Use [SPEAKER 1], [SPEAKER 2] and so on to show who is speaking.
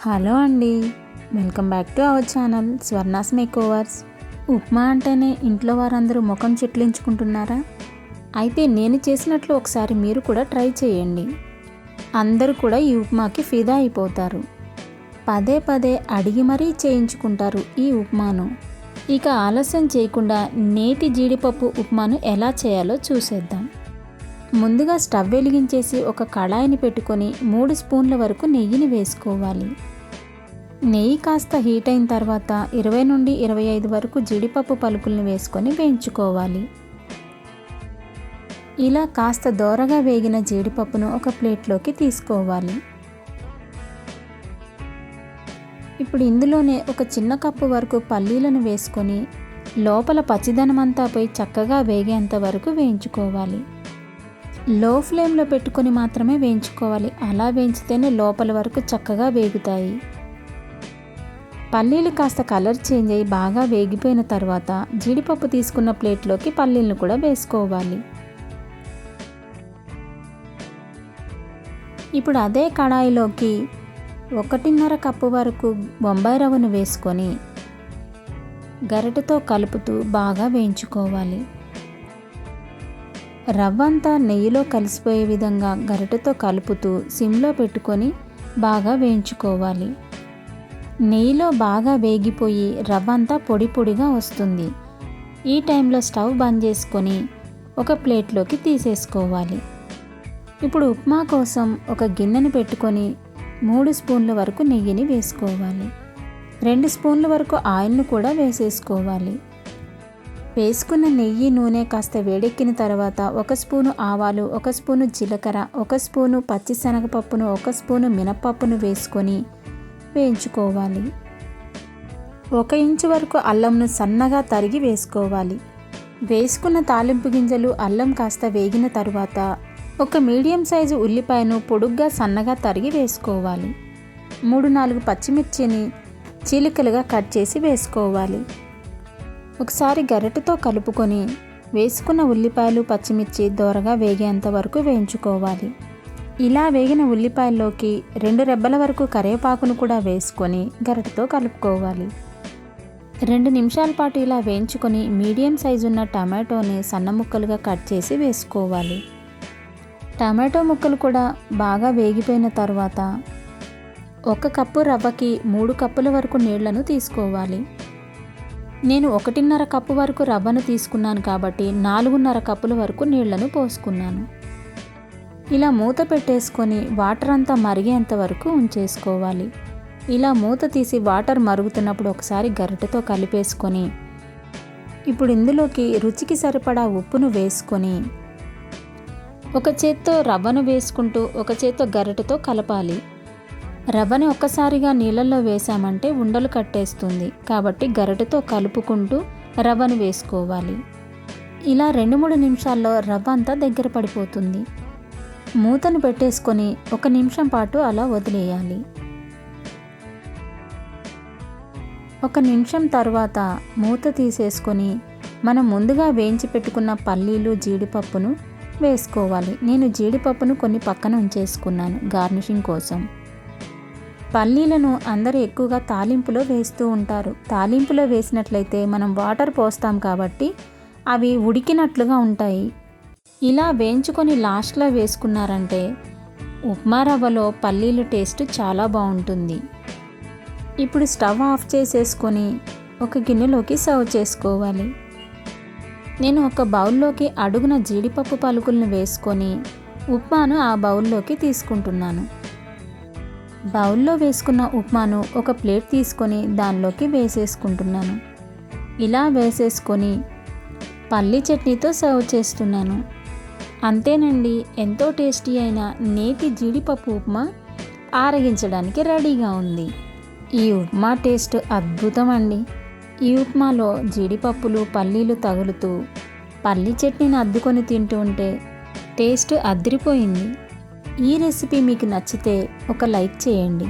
[SPEAKER 1] Hello అండి, welcome back to our channel Swarna's makeovers. Upma అంటేనే ఇంట్లో వారందరూ ముఖం చిట్లించుకుంటున్నారా? అయితే నేను చేసినట్లు ఒకసారి మీరు కూడా ట్రై చేయండి. అందరూ కూడా ఈ ఉప్మాకి ఫిదా అయిపోతారు. పదే పదే అడిగి మరీ చేయించుకుంటారు ఈ ఉప్మాను. ఇక ఆలస్యం చేయకుండా నేతి జీడిపప్పు ఉప్మాను ఎలా చేయాలో చూసేద్దాం. ముందుగా స్టవ్ వెలిగించేసి ఒక కళాయిని పెట్టుకొని 3 స్పూన్ల వరకు నెయ్యిని వేసుకోవాలి. నెయ్యి కాస్త హీట్ అయిన తర్వాత 20 నుండి 25 వరకు జీడిపప్పు పలుకుల్ని వేసుకొని వేయించుకోవాలి. ఇలా కాస్త దోరగా వేగిన జీడిపప్పును ఒక ప్లేట్లోకి తీసుకోవాలి. ఇప్పుడు ఇందులోనే ఒక చిన్న కప్పు వరకు పల్లీలను వేసుకొని లోపల పచ్చిదనమంతా పోయి చక్కగా వేగేంత వరకు వేయించుకోవాలి. లో ఫ్లేమ్లో పెట్టుకొని మాత్రమే వేయించుకోవాలి. అలా వేయించితేనే లోపల వరకు చక్కగా వేగుతాయి. పల్లీలు కాస్త కలర్ చేంజ్ అయ్యి బాగా వేగిపోయిన తర్వాత జీడిపప్పు తీసుకున్న ప్లేట్లోకి పల్లీలను కూడా వేసుకోవాలి. ఇప్పుడు అదే కడాయిలోకి 1.5 కప్పు వరకు బొంబాయి రవ్వను వేసుకొని గరిటెతో కలుపుతూ బాగా వేయించుకోవాలి. రవ్వ అంతా నెయ్యిలో కలిసిపోయే విధంగా గరిటెతో కలుపుతూ సిమ్లో పెట్టుకొని బాగా వేయించుకోవాలి. నెయ్యిలో బాగా వేగిపోయి రవ్వ అంతా పొడి పొడిగా వస్తుంది. ఈ టైంలో స్టవ్ బంద్ చేసుకొని ఒక ప్లేట్లోకి తీసేసుకోవాలి. ఇప్పుడు ఉప్మా కోసం ఒక గిన్నెను పెట్టుకొని 3 స్పూన్ల వరకు నెయ్యిని వేసుకోవాలి. 2 స్పూన్ల వరకు ఆయిల్ను కూడా వేసేసుకోవాలి. వేసుకున్న నెయ్యి నూనె కాస్త వేడెక్కిన తర్వాత 1 స్పూను ఆవాలు, 1 స్పూను జీలకర్ర, 1 స్పూను పచ్చిశనగపప్పును, 1 స్పూను మినప్పప్పును వేసుకొని వేయించుకోవాలి. 1 ఇంచు వరకు అల్లంను సన్నగా తరిగి వేసుకోవాలి. వేసుకున్న తాలింపు గింజలు, అల్లం కాస్త వేగిన తర్వాత ఒక మీడియం సైజు ఉల్లిపాయను పొడుగ్గా సన్నగా తరిగి వేసుకోవాలి. 3-4 పచ్చిమిర్చిని చీలికలుగా కట్ చేసి వేసుకోవాలి. ఒకసారి గరిటెతో కలుపుకొని వేసుకున్న ఉల్లిపాయలు, పచ్చిమిర్చి దోరగా వేగేంత వరకు వేయించుకోవాలి. ఇలా వేగిన ఉల్లిపాయల్లోకి 2 రెబ్బల వరకు కరివేపాకును కూడా వేసుకొని గరిటెతో కలుపుకోవాలి. 2 నిమిషాల పాటు ఇలా వేయించుకొని మీడియం సైజు ఉన్న టమాటోని సన్న ముక్కలుగా కట్ చేసి వేసుకోవాలి. టమాటో ముక్కలు కూడా బాగా వేగిపోయిన తర్వాత 1 కప్పు రవ్వకి 3 కప్పుల వరకు నీళ్లను తీసుకోవాలి. నేను 1.5 కప్పు వరకు రవ్వను తీసుకున్నాను కాబట్టి 4.5 కప్పుల వరకు నీళ్లను పోసుకున్నాను. ఇలా మూత పెట్టేసుకొని వాటర్ అంతా మరిగేంత వరకు ఉంచేసుకోవాలి. ఇలా మూత తీసి వాటర్ మరుగుతున్నప్పుడు ఒకసారి గరిటెతో కలిపేసుకొని ఇప్పుడు ఇందులోకి రుచికి సరిపడా ఉప్పును వేసుకొని ఒక చేత్తో రవ్వను వేసుకుంటూ ఒక చేత్తో గరిటెతో కలపాలి. రవ్వని ఒక్కసారిగా నీళ్ళల్లో వేసామంటే ఉండలు కట్టేస్తుంది. కాబట్టి గరిటెతో కలుపుకుంటూ రవ్వను వేసుకోవాలి. ఇలా 2-3 నిమిషాల్లో రవ్వ అంతా దగ్గర పడిపోతుంది. మూతను పెట్టేసుకొని 1 నిమిషం పాటు అలా వదిలేయాలి. 1 నిమిషం తర్వాత మూత తీసేసుకొని మనం ముందుగా వేయించి పెట్టుకున్న పల్లీలు, జీడిపప్పును వేసుకోవాలి. నేను జీడిపప్పును కొన్ని పక్కన ఉంచేసుకున్నాను గార్నిషింగ్ కోసం. పల్లీలను అందరూ ఎక్కువగా తాలింపులో వేస్తూ ఉంటారు. తాలింపులో వేసినట్లయితే మనం వాటర్ పోస్తాం కాబట్టి అవి ఉడికినట్లుగా ఉంటాయి. ఇలా వేయించుకొని లాస్ట్లో వేసుకున్నారంటే ఉప్మా రవ్వలో పల్లీలు టేస్ట్ చాలా బాగుంటుంది. ఇప్పుడు స్టవ్ ఆఫ్ చేసేసుకొని ఒక గిన్నెలోకి సర్వ్ చేసుకోవాలి. నేను ఒక బౌల్లోకి అడుగున జీడిపప్పు పలుకులను వేసుకొని ఉప్మాను ఆ బౌల్లోకి తీసుకుంటున్నాను. బౌల్లో వేసుకున్న ఉప్మాను ఒక ప్లేట్ తీసుకొని దానిలోకి వేసేసుకుంటున్నాను. ఇలా వేసేసుకొని పల్లీ చట్నీతో సర్వ్ చేస్తున్నాను. అంతేనండి, ఎంతో టేస్టీ అయిన నేతి జీడిపప్పు ఉప్మా ఆరగించడానికి రెడీగా ఉంది. ఈ ఉప్మా టేస్ట్ అద్భుతం అండి. ఈ ఉప్మాలో జీడిపప్పులు, పల్లీలు తగులుతూ పల్లీ చట్నీని అద్దుకొని తింటూ ఉంటే టేస్ట్ అదిరిపోయింది. ఈ రెసిపీ మీకు నచ్చితే ఒక లైక్ చేయండి.